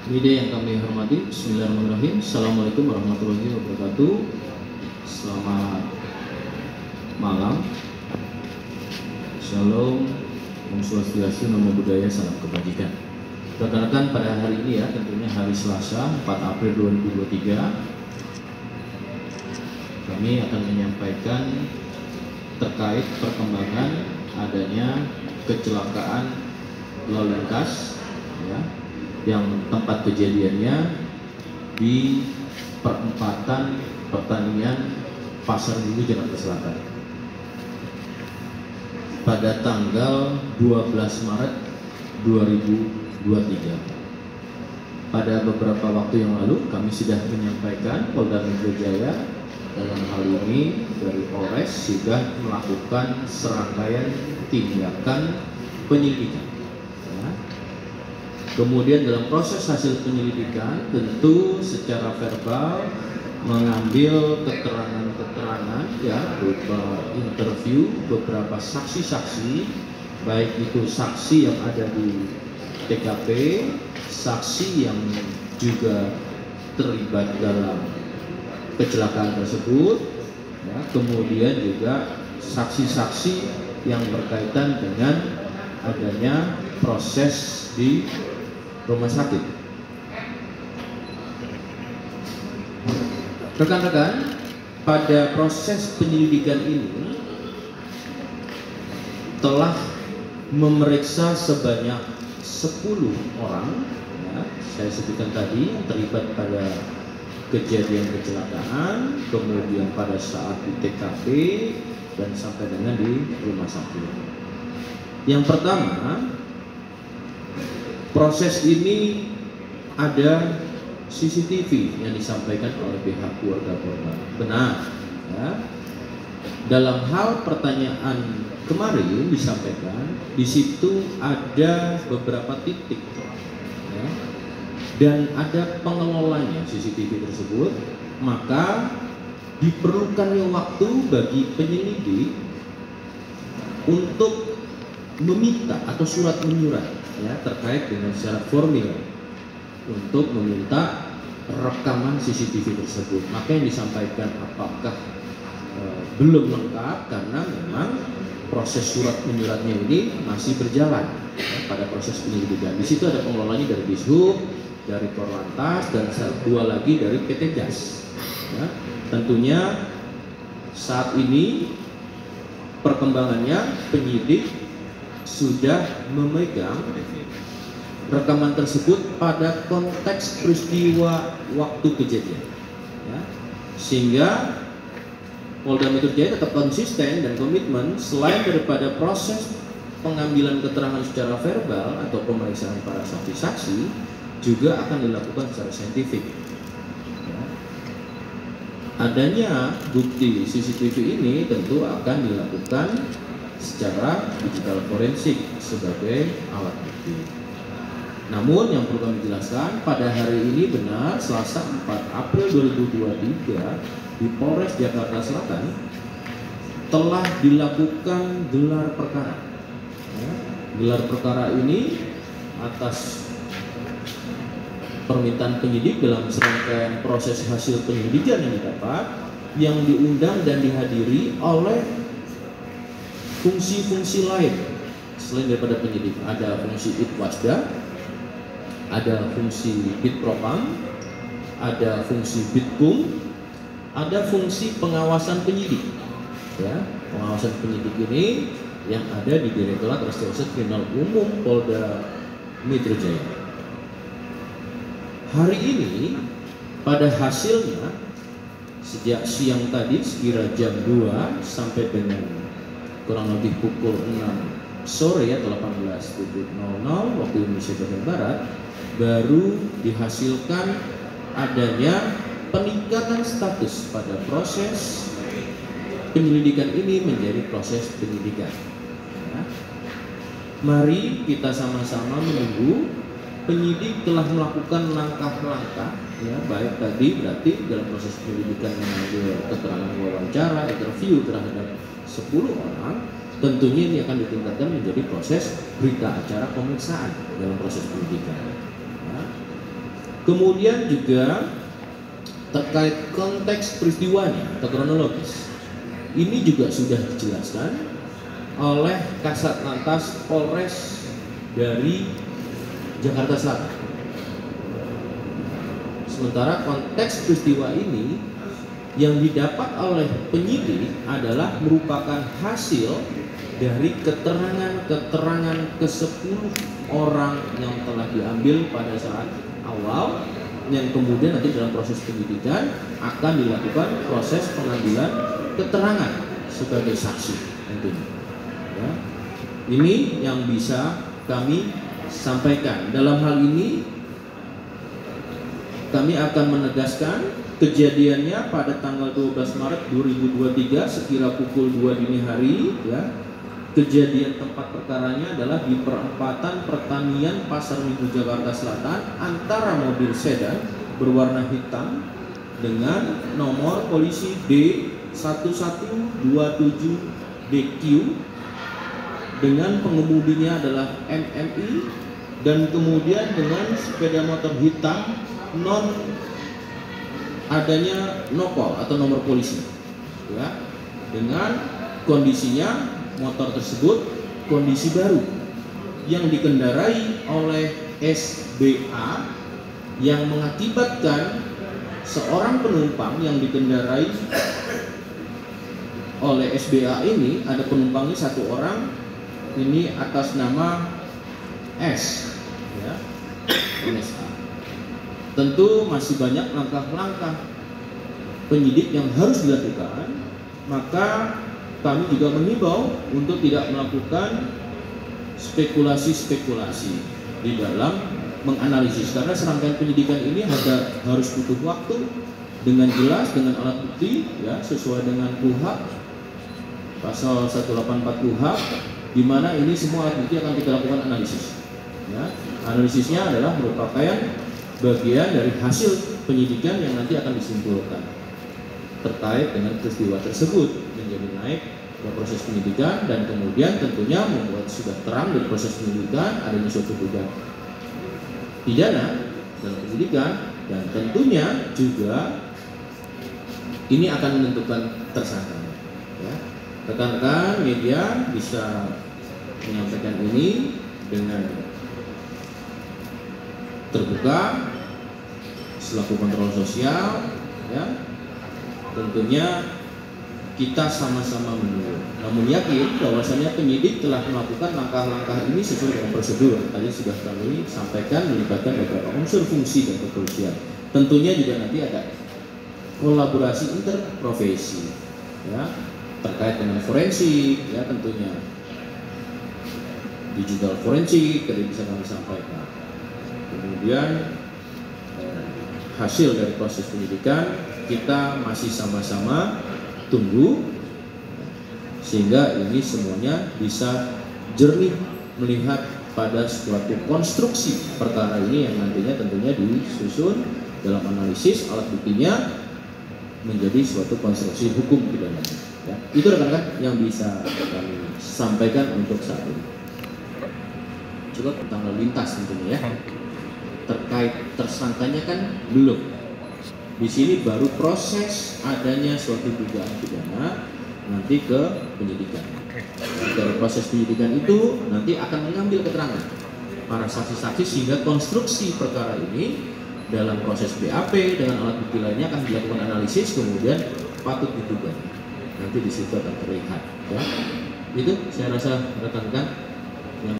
Media yang kami hormati, Bismillahirrahmanirrahim. Assalamualaikum warahmatullahi wabarakatuh. Selamat malam. Shalom, Om Swastiastu, Namo Buddhaya, salam kebajikan. Rekan-rekan, pada hari ini ya, tentunya hari Selasa 4 April 2023, kami akan menyampaikan terkait perkembangan adanya kecelakaan lalu lintas ya, yang tempat kejadiannya di perempatan pertanian Pasar Minggu Jakarta Selatan pada tanggal 12 Maret 2023. Pada beberapa waktu yang lalu kami sudah menyampaikan Polda Metro Jaya dalam hal ini dari Polres sudah melakukan serangkaian tindakan penyelidikan. Kemudian dalam proses hasil penyelidikan tentu secara verbal mengambil keterangan-keterangan ya, berupa interview beberapa saksi-saksi, baik itu saksi yang ada di TKP, saksi yang juga terlibat dalam kecelakaan tersebut ya, kemudian juga saksi-saksi yang berkaitan dengan adanya proses di rumah sakit. Rekan-rekan, pada proses penyelidikan ini telah memeriksa sebanyak 10 orang ya, saya sebutkan tadi yang terlibat pada kejadian kecelakaan, kemudian pada saat di TKP dan sampai dengan di rumah sakit. Yang pertama, proses ini ada CCTV yang disampaikan oleh pihak keluarga korban. Benar, ya. Dalam hal pertanyaan kemarin disampaikan, di situ ada beberapa titik, ya, dan ada pengelolanya CCTV tersebut. Maka diperlukannya waktu bagi penyelidik untuk meminta atau surat menyurat ya, terkait dengan syarat formil untuk meminta rekaman CCTV tersebut. Maka yang disampaikan apakah belum lengkap karena memang proses surat menyuratnya ini masih berjalan ya, pada proses penyelidikan. Di situ ada pengelolanya dari Dishub, dari Korlantas, dan dua lagi dari PT JAS. Ya, tentunya saat ini perkembangannya penyidik sudah memegang rekaman tersebut pada konteks peristiwa waktu kejadian ya, sehingga Polda Metro Jaya tetap konsisten dan komitmen selain daripada proses pengambilan keterangan secara verbal atau pemeriksaan para saksi-saksi juga akan dilakukan secara saintifik ya. Adanya bukti CCTV ini tentu akan dilakukan secara digital forensik sebagai alat bukti. Namun yang perlu kami jelaskan, pada hari ini benar Selasa 4 April 2023 di Polres Jakarta Selatan telah dilakukan gelar perkara. Ya, gelar perkara ini atas permintaan penyidik dalam serangkaian proses hasil penyelidikan yang didapat, yang diundang dan dihadiri oleh fungsi-fungsi lain selain daripada penyidik. Ada fungsi Itwasda, ada fungsi Bitpropam, ada fungsi Bitkum, ada fungsi pengawasan penyidik ya, pengawasan penyidik ini yang ada di Direktorat Reserse Kriminal Umum Polda Metro Jaya. Hari ini pada hasilnya sejak siang tadi sekira jam 2 sampai dengan kurang lebih pukul 6 sore ya, 18.00 waktu Indonesia bagian Barat, baru dihasilkan adanya peningkatan status pada proses penyelidikan ini menjadi proses penyidikan ya. Mari kita sama-sama menunggu. Penyidik telah melakukan langkah-langkah ya, baik tadi berarti dalam proses penyelidikan mengambil keterangan wawancara, interview terhadap 10 orang, tentunya ini akan ditingkatkan menjadi proses berita acara pemeriksaan dalam proses penyidikan. Ya. Kemudian juga terkait konteks peristiwanya atau kronologis, ini juga sudah dijelaskan oleh Kasat Lantas Polres dari Jakarta Selatan. Sementara konteks peristiwa ini yang didapat oleh penyidik adalah merupakan hasil dari keterangan ke-10 orang yang telah diambil pada saat awal, yang kemudian nanti dalam proses penyidikan akan dilakukan proses pengambilan keterangan sebagai saksi tentunya. Ya. Ini yang bisa kami sampaikan. Dalam hal ini kami akan menegaskan kejadiannya pada tanggal 12 Maret 2023 sekira pukul 2 dini hari, ya. Kejadian tempat perkaranya adalah di perempatan Pertanian Pasar Minggu Jakarta Selatan antara mobil sedan berwarna hitam dengan nomor polisi D1127DQ dengan pengemudinya adalah MMI, dan kemudian dengan sepeda motor hitam non adanya nopol atau nomor polisi, ya, dengan kondisinya motor tersebut kondisi baru yang dikendarai oleh SBA, yang mengakibatkan seorang penumpang yang dikendarai oleh SBA ini, ada penumpangnya satu orang, ini atas nama S, ya, NSA. Tentu masih banyak langkah-langkah penyidik yang harus dilakukan, maka kami juga mengimbau untuk tidak melakukan spekulasi-spekulasi di dalam menganalisis, karena serangkaian penyidikan ini harus butuh waktu dengan jelas, dengan alat bukti, ya, sesuai dengan KUHP pasal 184 KUHP, di mana ini semua alat bukti akan kita lakukan analisis. Ya. Analisisnya adalah merupakan bagian dari hasil penyidikan yang nanti akan disimpulkan terkait dengan peristiwa tersebut, menjadi naik ke proses penyidikan, dan kemudian tentunya membuat sudah terang dari proses penyidikan adanya suatu dugaan pidana dalam penyidikan, dan tentunya juga ini akan menentukan tersangka. Ya. Rekan-rekan media bisa menyampaikan ini dengan terbuka selaku kontrol sosial, ya. Tentunya kita sama-sama menunggu, namun yakin bahwasannya penyidik telah melakukan langkah-langkah ini sesuai dengan prosedur. Tadi sudah kami sampaikan melibatkan beberapa unsur fungsi dan kepolisian. Tentunya juga nanti ada kolaborasi interprofesi, ya, terkait dengan forensik, ya, tentunya digital forensik tadi bisa kami sampaikan. Kemudian hasil dari proses penyidikan kita masih sama-sama tunggu, sehingga ini semuanya bisa jernih melihat pada suatu konstruksi perkara ini yang nantinya tentunya disusun dalam analisis alat buktinya menjadi suatu konstruksi hukum pidana. Ya, itu rekan-rekan yang bisa kami sampaikan untuk saat ini. Coba tentang lalu lintas tentunya, ya. Terkait tersangkanya kan belum. Di sini baru proses adanya suatu dugaan pidana nanti ke penyidikan. Dari proses penyidikan itu nanti akan mengambil keterangan para saksi-saksi, sehingga konstruksi perkara ini dalam proses BAP dengan alat bukti lainnya akan dilakukan analisis, kemudian patut diduga. Nanti di situ akan terlihat. Ya. Itu saya rasa rekan-rekan